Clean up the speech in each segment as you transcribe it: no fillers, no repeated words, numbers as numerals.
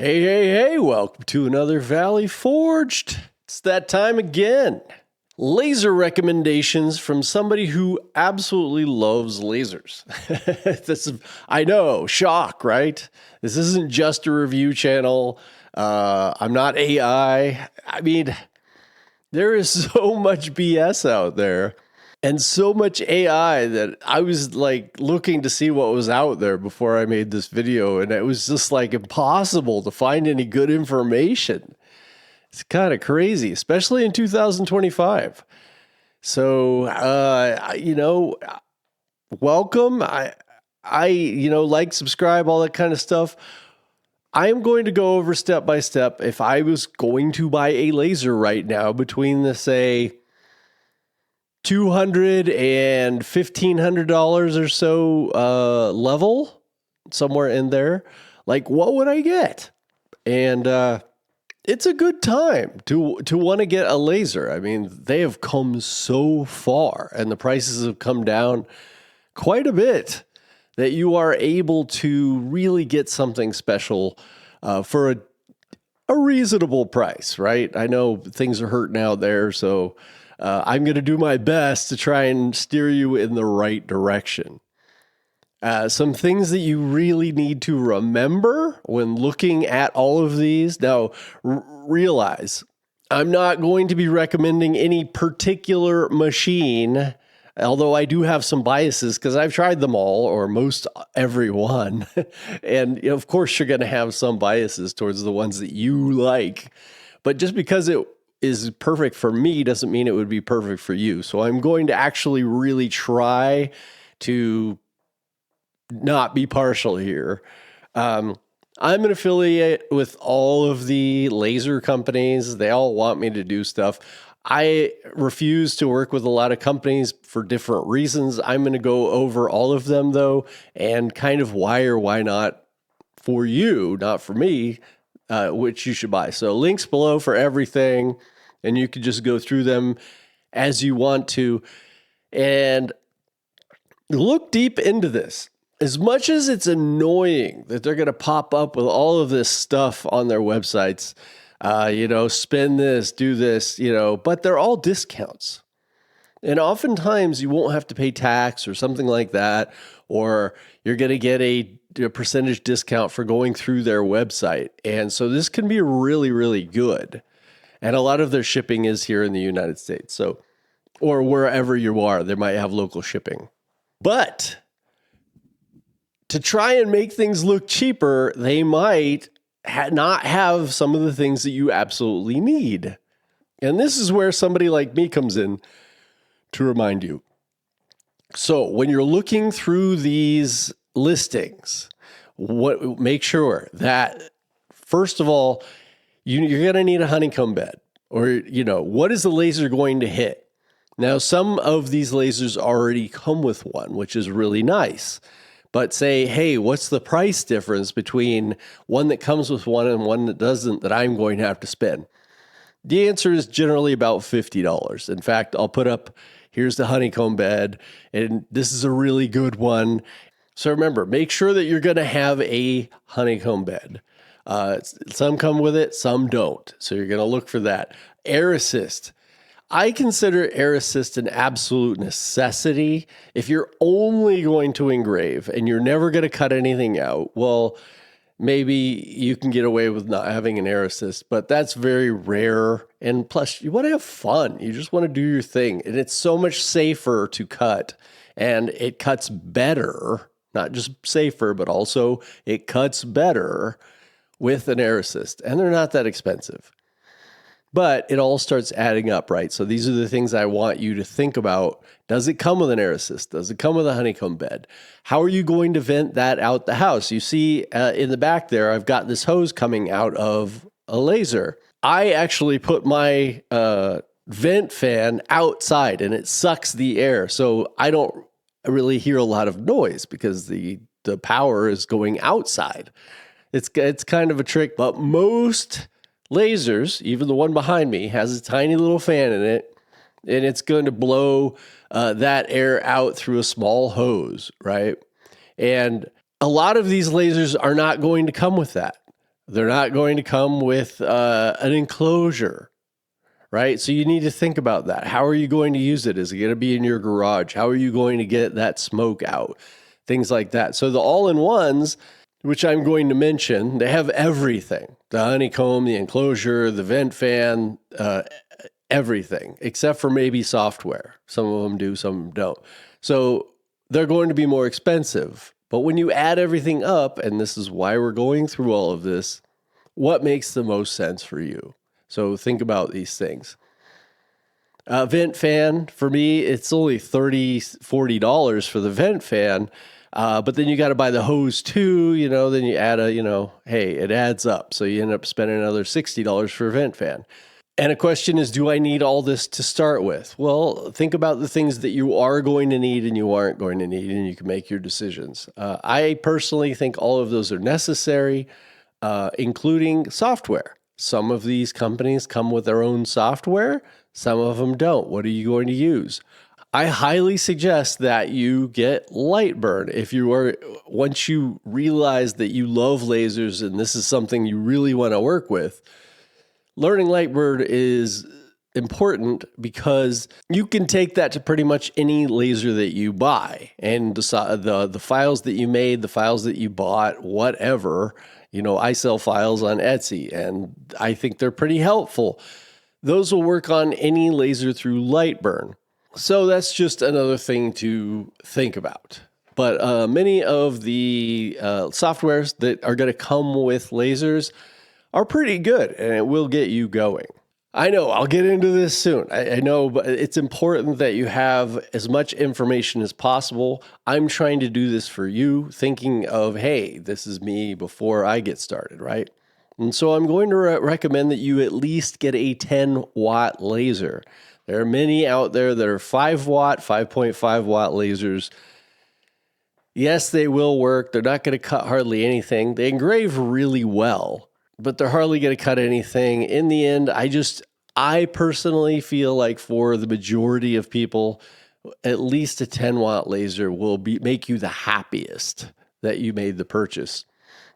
Hey, welcome to another Valley Forged. It's that time again. Laser recommendations from somebody who absolutely loves lasers. I know, shock, right? This isn't just a review channel. I'm not AI. I mean, there is so much BS out there. And so much AI that I was like looking to see what was out there before I made this video. And it was just like impossible to find any good information. It's kind of crazy, especially in 2025. So, welcome. Like, subscribe, all that kind of stuff. I am going to go over step by step. If I was going to buy a laser right now between the, say, $200 and $1,500 or so level, somewhere in there, like what would I get? And it's a good time to want to get a laser. I mean, they have come so far and the prices have come down quite a bit that you are able to really get something special for a reasonable price, right? I know things are hurting out there, so I'm going to do my best to try and steer you in the right direction. Some things that you really need to remember when looking at all of these. Now, realize I'm not going to be recommending any particular machine, although I do have some biases because I've tried them all, or most every one. And of course, you're going to have some biases towards the ones that you like. But just because it is perfect for me doesn't mean it would be perfect for you. So I'm going to actually really try to not be partial here. I'm an affiliate with all of the laser companies. They all want me to do stuff. I refuse to work with a lot of companies for different reasons. I'm going to go over all of them though, and kind of why or why not for you, not for me, which you should buy. So links below for everything. And you can just go through them as you want to and look deep into this. As much as it's annoying that they're going to pop up with all of this stuff on their websites, spend this, do this, but they're all discounts. And oftentimes you won't have to pay tax or something like that, or you're going to get a percentage discount for going through their website. And so this can be really, really good. And a lot of their shipping is here in the United States. So, or wherever you are, they might have local shipping. But to try and make things look cheaper, they might not have some of the things that you absolutely need. And this is where somebody like me comes in to remind you. So when you're looking through these listings, make sure that, first of all, you're going to need a honeycomb bed, or, what is the laser going to hit? Now, some of these lasers already come with one, which is really nice. But say, hey, what's the price difference between one that comes with one and one that doesn't that I'm going to have to spend? The answer is generally about $50. In fact, I'll put up, here's the honeycomb bed, and this is a really good one. So remember, make sure that you're going to have a honeycomb bed. Some come with it, some don't. So you're going to look for that. Air assist. I consider air assist an absolute necessity. If you're only going to engrave and you're never going to cut anything out, well, maybe you can get away with not having an air assist, but that's very rare. And plus, you want to have fun. You just want to do your thing. And it's so much safer to cut, and it cuts better, not just safer, but also it cuts better with an air assist, and they're not that expensive. But it all starts adding up, right? So these are the things I want you to think about. Does it come with an air assist? Does it come with a honeycomb bed? How are you going to vent that out the house? You see in the back there, I've got this hose coming out of a laser. I actually put my vent fan outside, and it sucks the air. So I don't really hear a lot of noise because the power is going outside. It's kind of a trick, but most lasers, even the one behind me, has a tiny little fan in it, and it's going to blow that air out through a small hose, right? And a lot of these lasers are not going to come with that. They're not going to come with an enclosure, right? So you need to think about that. How are you going to use it? Is it going to be in your garage? How are you going to get that smoke out? Things like that. So the all-in-ones, which I'm going to mention, they have everything. The honeycomb, the enclosure, the vent fan, everything, except for maybe software. Some of them do, some don't. So they're going to be more expensive. But when you add everything up, and this is why we're going through all of this, what makes the most sense for you? So think about these things. Vent fan, for me, it's only $30, $40 for the vent fan. But then you got to buy the hose too, then you add hey, it adds up. So you end up spending another $60 for a vent fan. And a question is, do I need all this to start with? Well, think about the things that you are going to need and you aren't going to need, and you can make your decisions. I personally think all of those are necessary, including software. Some of these companies come with their own software. Some of them don't. What are you going to use? I highly suggest that you get Lightburn. Once you realize that you love lasers and this is something you really want to work with, learning Lightburn is important because you can take that to pretty much any laser that you buy, and the files that you made, the files that you bought, whatever. I sell files on Etsy, and I think they're pretty helpful. Those will work on any laser through Lightburn. So that's just another thing to think about. But many of the softwares that are going to come with lasers are pretty good, and it will get you going. I know, I'll get into this soon. I know, but it's important that you have as much information as possible. I'm trying to do this for you, thinking of, hey, this is me before I get started, right? And so I'm going to recommend that you at least get a 10-watt laser. There are many out there that are 5-watt, 5.5-watt lasers. Yes, they will work. They're not going to cut hardly anything. They engrave really well, but they're hardly going to cut anything. In the end, I personally feel like for the majority of people, at least a 10-watt laser will make you the happiest that you made the purchase.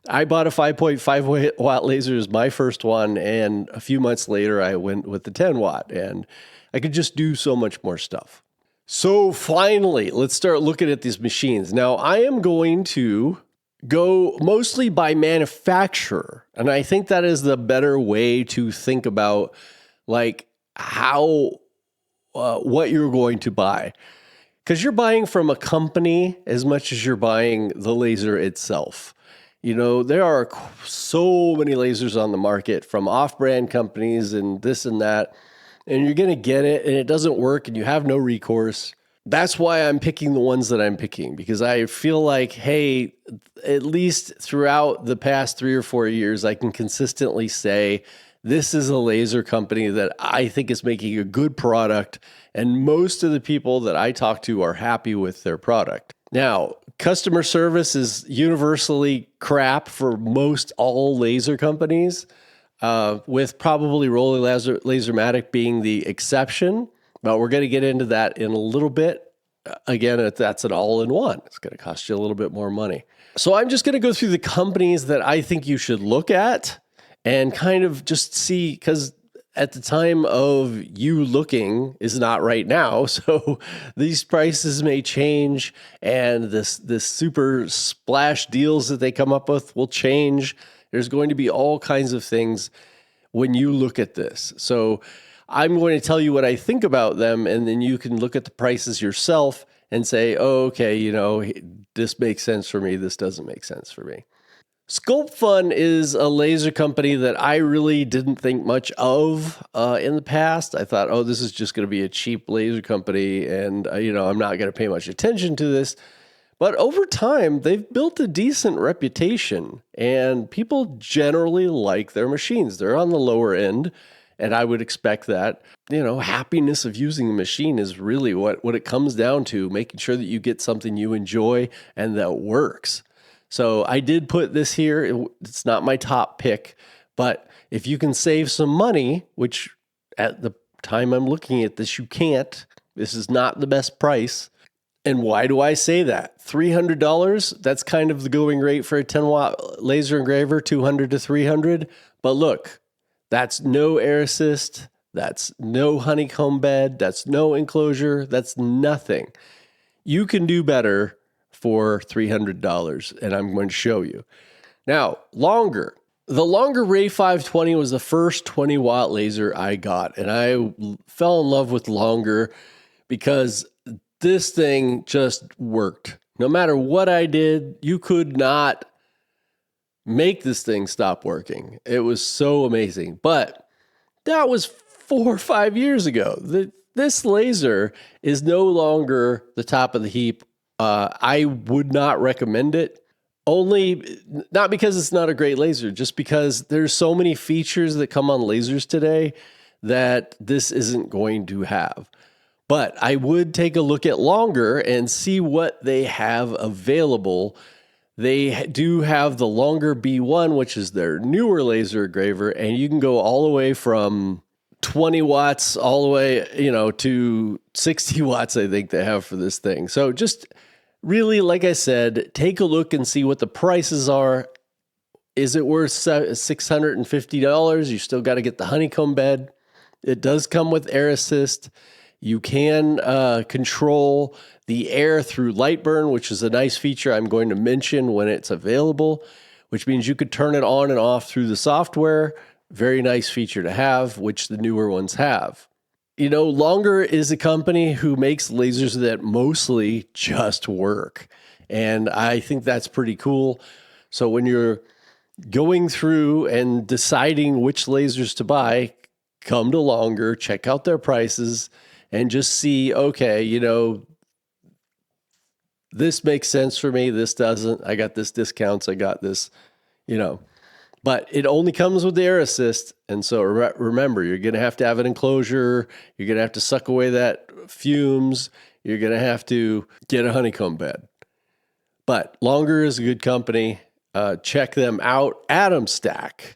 I bought a 5.5-watt laser as my first one, and a few months later, I went with the 10-watt, and I could just do so much more stuff. So finally, let's start looking at these machines. Now, I am going to go mostly by manufacturer, and I think that is the better way to think about what you're going to buy. Because you're buying from a company as much as you're buying the laser itself. There are so many lasers on the market from off-brand companies and this and that, and you're going to get it and it doesn't work and you have no recourse. That's why I'm picking the ones that I'm picking, because I feel like, hey, at least throughout the past 3 or 4 years, I can consistently say, this is a laser company that I think is making a good product, and most of the people that I talk to are happy with their product. Now, customer service is universally crap for most all laser companies, with probably Roly Lasermatic being the exception, but we're going to get into that in a little bit. Again, that's an all-in-one. It's going to cost you a little bit more money. So I'm just going to go through the companies that I think you should look at and kind of just see, because at the time of you looking is not right now. So these prices may change, and this super splash deals that they come up with will change. There's going to be all kinds of things when you look at this. So I'm going to tell you what I think about them, and then you can look at the prices yourself and say, oh, okay, this makes sense for me. This doesn't make sense for me. Sculpfun is a laser company that I really didn't think much of in the past. I thought, oh, this is just going to be a cheap laser company, and I'm not going to pay much attention to this. But over time, they've built a decent reputation, and people generally like their machines. They're on the lower end, and I would expect that. Happiness of using a machine is really what it comes down to, making sure that you get something you enjoy and that works. So I did put this here. It's not my top pick, but if you can save some money, which at the time I'm looking at this, you can't. This is not the best price. And why do I say that? $300, that's kind of the going rate for a 10-watt laser engraver, 200 to 300. But look, that's no air assist, that's no honeycomb bed, that's no enclosure, that's nothing. You can do better for $300, and I'm going to show you. Now, longer. The longer Ray 520 was the first 20-watt laser I got, and I fell in love with longer because this thing just worked. No matter what I did, you could not make this thing stop working. It was so amazing. But that was 4 or 5 years ago. This laser is no longer the top of the heap. I would not recommend it. Only, not because it's not a great laser, just because there's so many features that come on lasers today that this isn't going to have. But I would take a look at longer and see what they have available. They do have the longer B1, which is their newer laser engraver, and you can go all the way from 20 watts all the way, to 60 watts, I think they have for this thing. So just really, like I said, take a look and see what the prices are. Is it worth $650? You still got to get the honeycomb bed. It does come with air assist. You can control the air through light burn, which is a nice feature I'm going to mention when it's available, which means you could turn it on and off through the software. Very nice feature to have, which the newer ones have. Longer is a company who makes lasers that mostly just work. And I think that's pretty cool. So when you're going through and deciding which lasers to buy, come to Longer, check out their prices, and just see, okay, this makes sense for me. This doesn't. I got this discounts. I got this, But it only comes with the air assist. And so remember, you're going to have an enclosure. You're going to have to suck away that fumes. You're going to have to get a honeycomb bed. But Longer is a good company. Check them out. AtomStack.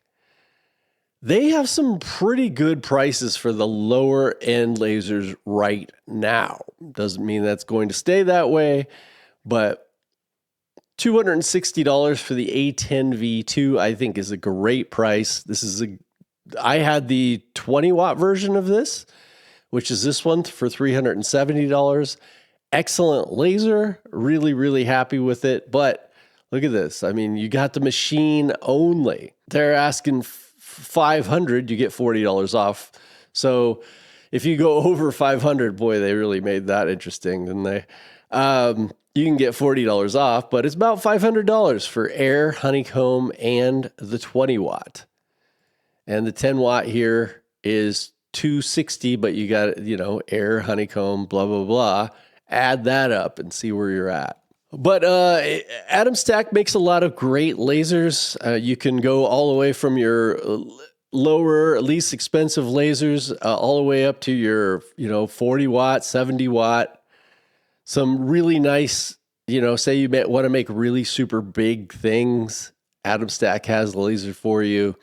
They have some pretty good prices for the lower end lasers right now. Doesn't mean that's going to stay that way, but $260 for the A10V2, I think, is a great price. I had the 20 watt version of this, which is this one for $370. Excellent laser. Really, really happy with it. But look at this. I mean, you got the machine only. They're asking $500, you get $40 off. So if you go over 500, boy, they really made that interesting, didn't they? You can get $40 off, but it's about $500 for air, honeycomb, and the 20 watt. And the 10 watt here is $260, but you got, air, honeycomb, blah, blah, blah. Add that up and see where you're at. But AtomStack makes a lot of great lasers. You can go all the way from your lower, least expensive lasers all the way up to your, 40 watt, 70 watt. Some really nice, say you want to make really super big things. AtomStack has the laser for you.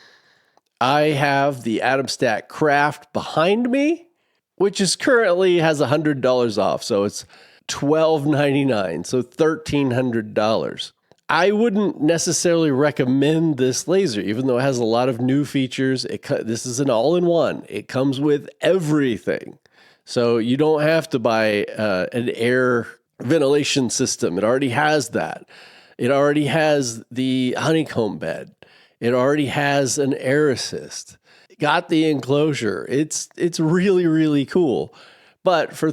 I have the AtomStack Craft behind me, which is currently has $100 off. So it's $1,299, so $1,300. I wouldn't necessarily recommend this laser, even though it has a lot of new features. This is an all-in-one. It comes with everything. So you don't have to buy an air ventilation system. It already has that. It already has the honeycomb bed. It already has an air assist. Got the enclosure. It's really, really cool. But for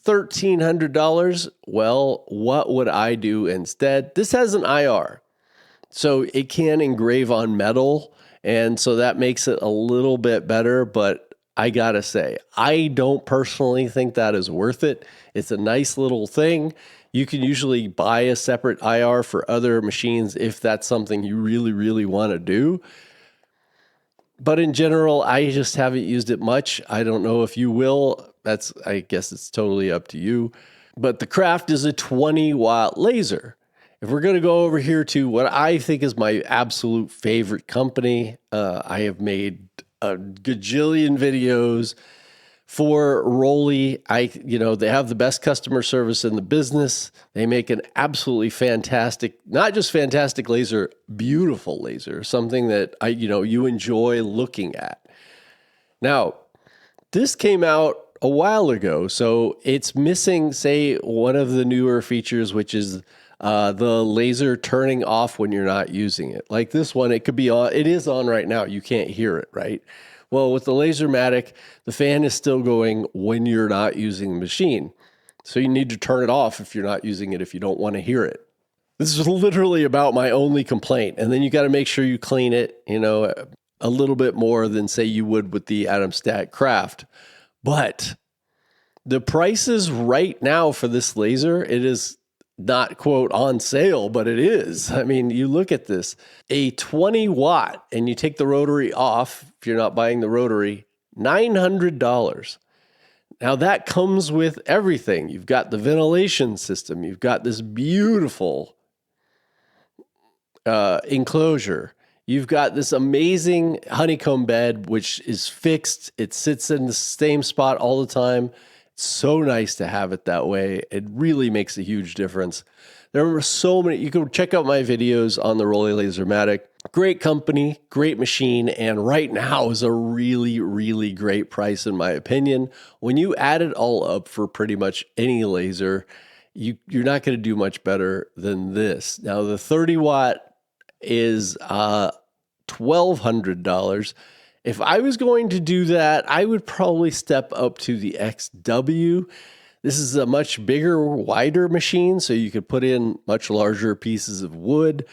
$1,300, well, what would I do instead? This has an IR, so it can engrave on metal, and so that makes it a little bit better, but I gotta say, I don't personally think that is worth it. It's a nice little thing. You can usually buy a separate IR for other machines if that's something you really, really want to do. But in general, I just haven't used it much. I don't know if you will. I guess it's totally up to you. But the Craft is a 20 watt laser. If we're going to go over here to what I think is my absolute favorite company, I have made a gajillion videos For Roly, they have the best customer service in the business. They make an absolutely fantastic, not just fantastic laser, beautiful laser, something that you enjoy looking at. Now, this came out a while ago, so it's missing, say, one of the newer features, which is the laser turning off when you're not using it. Like this one, it could be on. It is on right now. You can't hear it, right? Well, with the Lasermatic, the fan is still going when you're not using the machine. So you need to turn it off if you're not using it, if you don't want to hear it. This is literally about my only complaint. And then you got to make sure you clean it, a little bit more than, say, you would with the AtomStack Craft. But the prices right now for this laser, it is not, quote, on sale, but it is. I mean, you look at this, a 20 watt, and you take the rotary off, if you're not buying the rotary, $900. Now that comes with everything. You've got the ventilation system. You've got this beautiful enclosure. You've got this amazing honeycomb bed, which is fixed. It sits in the same spot all the time. So nice to have it that way. It really makes a huge difference. There were so many. You can check out my videos on the Roly Lasermatic. Great company, great machine, and right now is a really, really great price in my opinion. When you add it all up for pretty much any laser, you're not going to do much better than this. Now the 30 watt is $1,200. If I was going to do that, I would probably step up to the XW. This is a much bigger, wider machine, so you could put in much larger pieces of wood.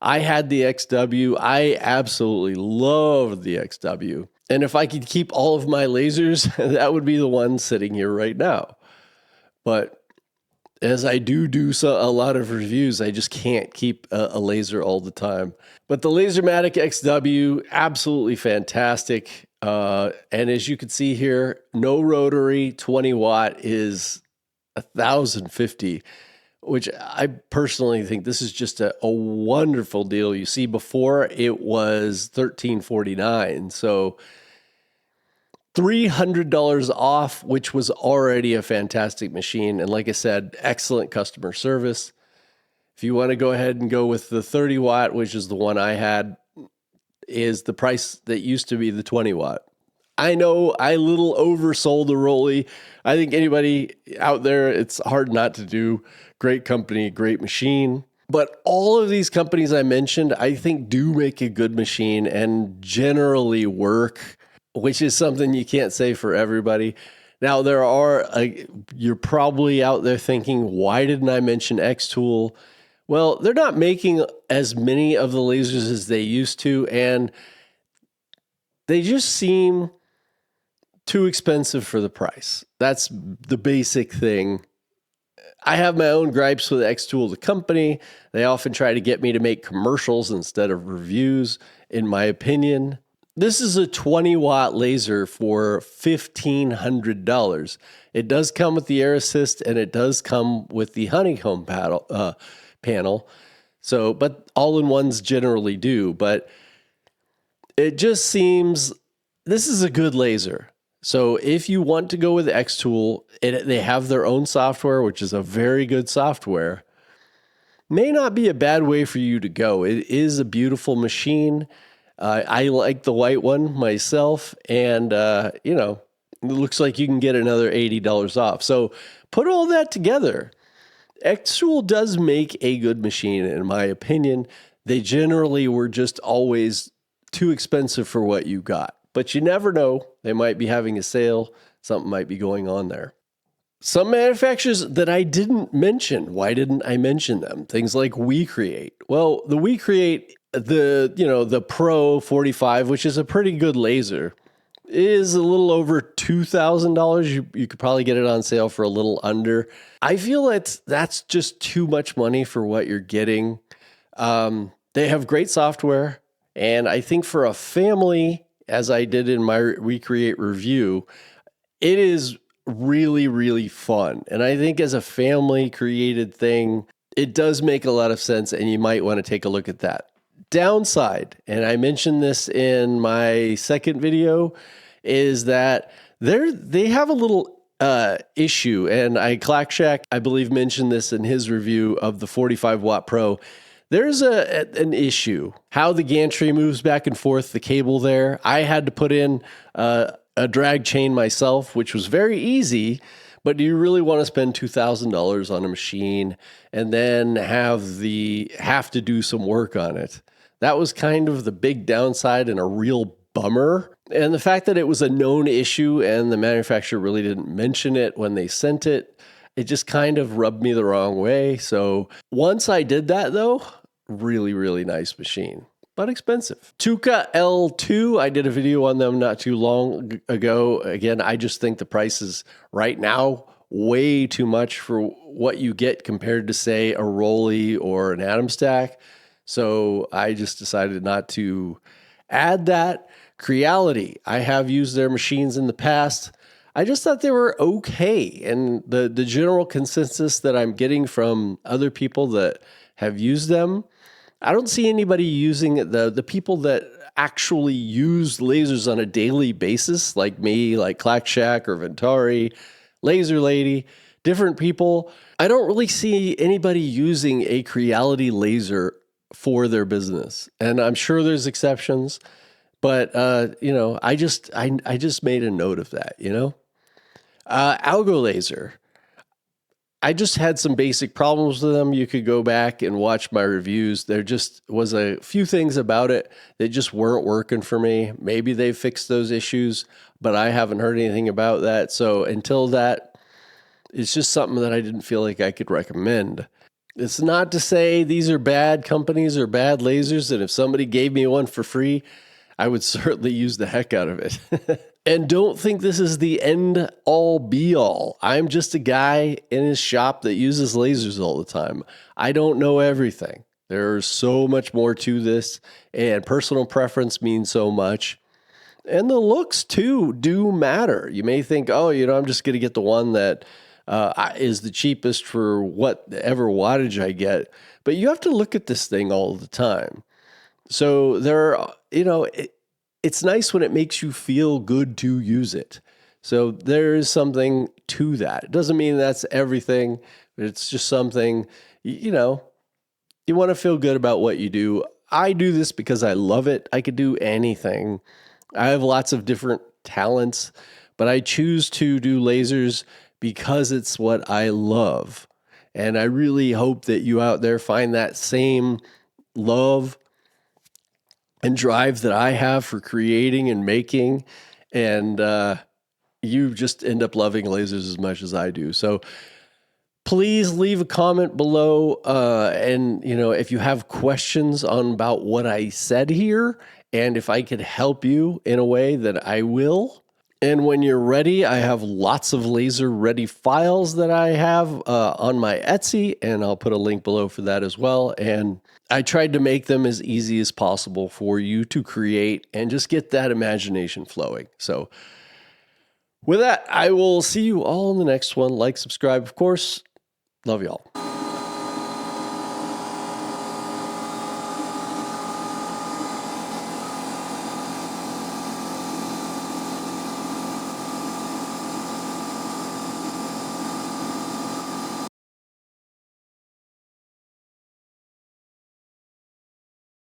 I had the XW. I absolutely loved the XW. And if I could keep all of my lasers, that would be the one sitting here right now. But as I do a lot of reviews, I just can't keep a laser all the time. But the Lasermatic XW, absolutely fantastic. And as you can see here, no rotary, 20 watt is $1,050, which I personally think this is just a wonderful deal. You see, before it was $1,349. So $300 off, which was already a fantastic machine. And like I said, excellent customer service. If you want to go ahead and go with the 30 watt, which is the one I had, is the price that used to be the 20 watt. I know I little oversold the Roly. I think anybody out there, it's hard not to do. Great company, great machine. But all of these companies I mentioned, I think do make a good machine and generally work, which is something you can't say for everybody. Now, you're probably out there thinking, why didn't I mention XTool? Well, they're not making as many of the lasers as they used to, and they just seem too expensive for the price. That's the basic thing. I have my own gripes with XTool, the company. They often try to get me to make commercials instead of reviews, in my opinion. This is a 20 watt laser for $1,500. It does come with the air assist, and it does come with the honeycomb panel. So, but all-in-ones generally do. But it just seems this is a good laser. So if you want to go with XTool, they have their own software, which is a very good software. May not be a bad way for you to go. It is a beautiful machine. I like the white one myself, and it looks like you can get another $80 off. So put all that together. XTool does make a good machine, in my opinion. They generally were just always too expensive for what you got. But you never know. They might be having a sale. Something might be going on there. Some manufacturers that I didn't mention. Why didn't I mention them? Things like WeCreate. Well, the WeCreate, the Pro 45, which is a pretty good laser, is a little over $2,000. You could probably get it on sale for a little under. I feel that's just too much money for what you're getting. They have great software, and I think for a family, as I did in my WeCreate review, it is really, really fun. And I think as a family created thing, it does make a lot of sense, and you might want to take a look at that. Downside, and I mentioned this in my second video, is that They have a little issue, and Clackshack, I believe, mentioned this in his review of the 45 watt Pro. There's an issue. How the gantry moves back and forth, the cable there. I had to put in a drag chain myself, which was very easy, but do you really want to spend $2,000 on a machine and then have to do some work on it? That was kind of the big downside and a real bummer. And the fact that it was a known issue and the manufacturer really didn't mention it when they sent it, it just kind of rubbed me the wrong way. So once I did that though, really, really nice machine, but expensive. Tuca L2, I did a video on them not too long ago. Again, I just think the price is right now way too much for what you get compared to, say, a Roly or an AtomStack. So I just decided not to add that. Creality, I have used their machines in the past. I just thought they were okay. And the general consensus that I'm getting from other people that have used them, I don't see anybody using it. The people that actually use lasers on a daily basis, like me, like Clackshack or Ventari, Laser Lady, different people. I don't really see anybody using a Creality laser for their business. And I'm sure there's exceptions. But, I just made a note of that, Algo Laser. I just had some basic problems with them. You could go back and watch my reviews. There just was a few things about it that just weren't working for me. Maybe they fixed those issues, but I haven't heard anything about that. So until that, it's just something that I didn't feel like I could recommend. It's not to say these are bad companies or bad lasers, and if somebody gave me one for free, I would certainly use the heck out of it. And don't think this is the end all be all. I'm just a guy in his shop that uses lasers all the time. I don't know everything. There's so much more to this, and personal preference means so much. And the looks too do matter. You may think, I'm just going to get the one that is the cheapest for whatever wattage I get. But you have to look at this thing all the time. So it's nice when it makes you feel good to use it. So there is something to that. It doesn't mean that's everything, but it's just something, you want to feel good about what you do. I do this because I love it. I could do anything. I have lots of different talents, but I choose to do lasers because it's what I love. And I really hope that you out there find that same love and drive that I have for creating and making, and you just end up loving lasers as much as I do. So please leave a comment below, and if you have questions about what I said here, and if I could help you in a way, that I will. And when you're ready, I have lots of laser ready files that I have on my Etsy, and I'll put a link below for that as well. And I tried to make them as easy as possible for you to create and just get that imagination flowing. So with that, I will see you all in the next one. Like, subscribe, of course. Love y'all.